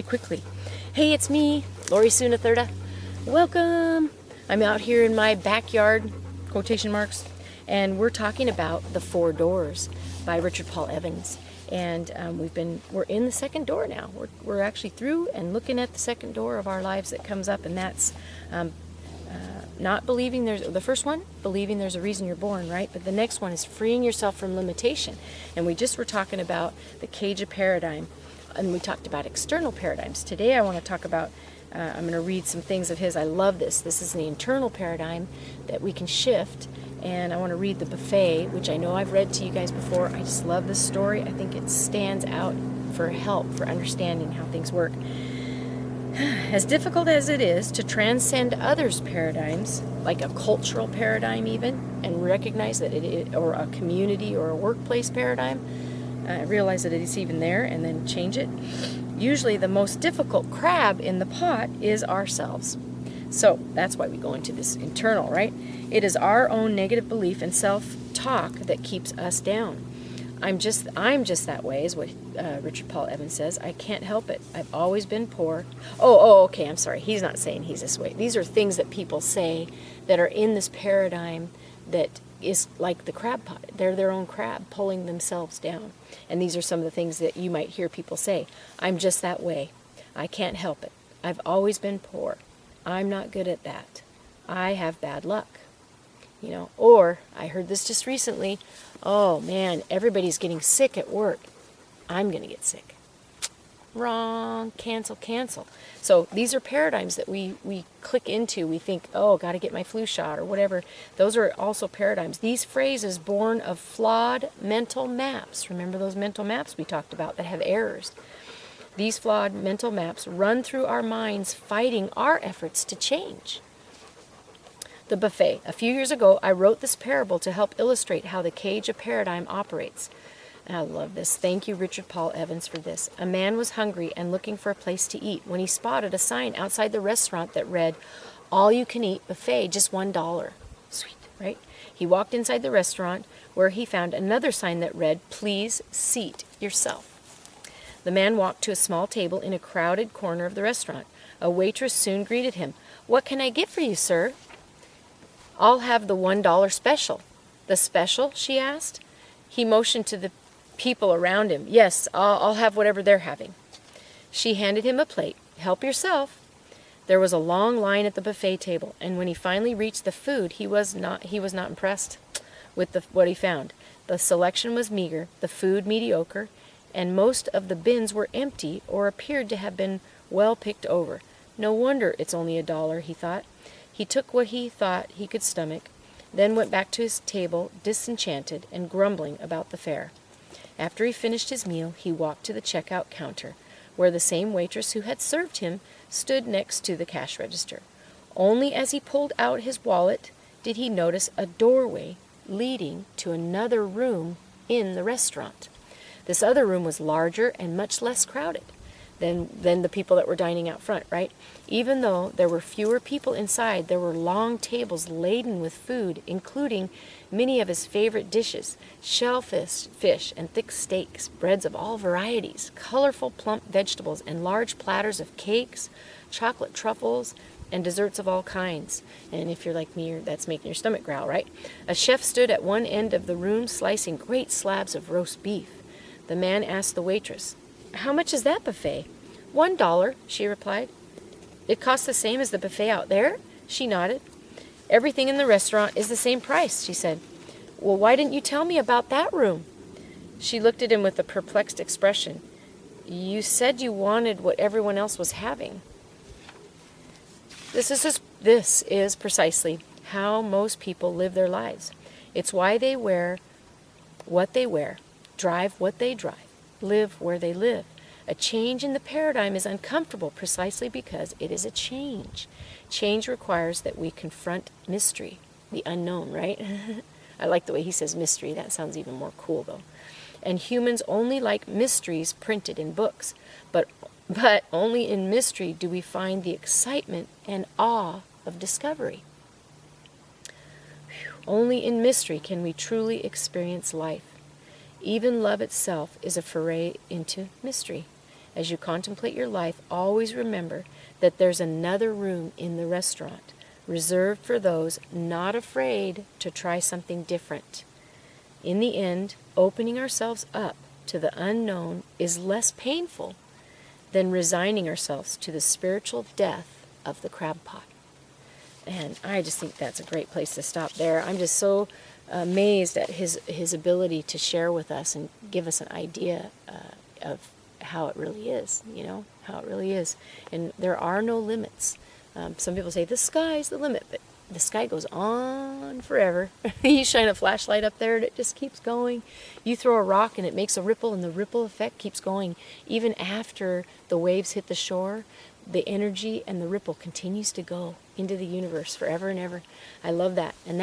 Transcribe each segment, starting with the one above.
Quickly. Hey, it's me, Lori Suna Thirda. Welcome. I'm out here in my backyard, quotation marks, and we're talking about The Four Doors by Richard Paul Evans. And we're in the second door now. We're actually through and looking at the second door of our lives that comes up, and that's not believing the first one, believing there's a reason you're born, right? But the next one is freeing yourself from limitation. And we just were talking about the cage of paradigm, and we talked about external paradigms. Today I want to talk about, I'm going to read some things of his. I love this. This is the internal paradigm that we can shift. And I want to read The Buffet, which I know I've read to you guys before. I just love this story. I think it stands out for help, for understanding how things work. As difficult as it is to transcend others' paradigms, like a cultural paradigm even, and recognize that or a community or a workplace paradigm, realize that it's even there and then change it. Usually the most difficult crab in the pot is ourselves. So that's why we go into this internal, right? It is our own negative belief and self-talk that keeps us down. I'm just that way, is what Richard Paul Evans says. I can't help it. I've always been poor. Okay, I'm sorry. He's not saying he's this way. These are things that people say that are in this paradigm that is like the crab pot. They're their own crab pulling themselves down. And these are some of the things that you might hear people say. I'm just that way. I can't help it. I've always been poor. I'm not good at that. I have bad luck. Or I heard this just recently. Oh man, everybody's getting sick at work. I'm going to get sick. Wrong. Cancel. So these are paradigms that we click into. We think, got to get my flu shot or whatever. Those are also paradigms. These phrases born of flawed mental maps. Remember those mental maps we talked about that have errors? These flawed mental maps run through our minds, fighting our efforts to change. The Buffet. A few years ago, I wrote this parable to help illustrate how the cage of paradigm operates. I love this. Thank you, Richard Paul Evans, for this. A man was hungry and looking for a place to eat when he spotted a sign outside the restaurant that read, "All you can eat buffet, just $1." Sweet, right? He walked inside the restaurant where he found another sign that read, "Please seat yourself." The man walked to a small table in a crowded corner of the restaurant. A waitress soon greeted him. "What can I get for you, sir?" "I'll have the $1 special." "The special?" she asked. He motioned to the people around him. "Yes, I'll have whatever they're having." She handed him a plate. "Help yourself." There was a long line at the buffet table, and when he finally reached the food, he was not impressed with what he found. The selection was meager, the food mediocre, and most of the bins were empty or appeared to have been well picked over. No wonder it's only $1, he thought. He took what he thought he could stomach, then went back to his table, disenchanted and grumbling about the fare. After he finished his meal, he walked to the checkout counter, where the same waitress who had served him stood next to the cash register. Only as he pulled out his wallet did he notice a doorway leading to another room in the restaurant. This other room was larger and much less crowded than the people that were dining out front, right? Even though there were fewer people inside, there were long tables laden with food, including many of his favorite dishes, shellfish, fish, and thick steaks, breads of all varieties, colorful plump vegetables, and large platters of cakes, chocolate truffles, and desserts of all kinds. And if you're like me, that's making your stomach growl, right? A chef stood at one end of the room slicing great slabs of roast beef. The man asked the waitress, "How much is that buffet?" $1, she replied. "It costs the same as the buffet out there?" She nodded. "Everything in the restaurant is the same price," she said. "Well, why didn't you tell me about that room?" She looked at him with a perplexed expression. "You said you wanted what everyone else was having." This is precisely how most people live their lives. It's why they wear what they wear, drive what they drive, live where they live. A change in the paradigm is uncomfortable precisely because it is a change. Change requires that we confront mystery, the unknown, right? I like the way he says mystery. That sounds even more cool, though. And humans only like mysteries printed in books. But only in mystery do we find the excitement and awe of discovery. Only in mystery can we truly experience life. Even love itself is a foray into mystery. As you contemplate your life, always remember that there's another room in the restaurant reserved for those not afraid to try something different. In the end, opening ourselves up to the unknown is less painful than resigning ourselves to the spiritual death of the crab pot. And I just think that's a great place to stop there. I'm just so amazed at his ability to share with us and give us an idea of how it really is, how it really is. And there are no limits. Some people say the sky's the limit, but the sky goes on forever. You shine a flashlight up there and it just keeps going. You throw a rock and it makes a ripple, and the ripple effect keeps going. Even after the waves hit the shore, the energy and the ripple continues to go into the universe forever and ever. I love that. And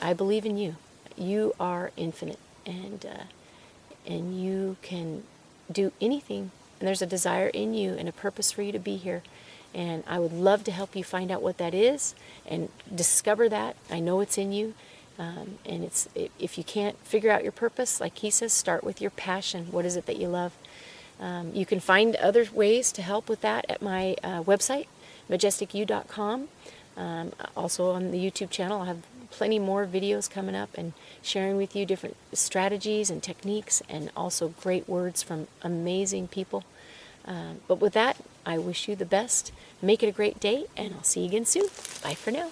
I believe in you. You are infinite, and you can do anything. And there's a desire in you and a purpose for you to be here. And I would love to help you find out what that is and discover that. I know it's in you. And if you can't figure out your purpose, like he says, start with your passion. What is it that you love? You can find other ways to help with that at my website, majesticu.com. Also on the YouTube channel, I'll have plenty more videos coming up and sharing with you different strategies and techniques, and also great words from amazing people. But with that, I wish you the best. Make it a great day, and I'll see you again soon. Bye for now.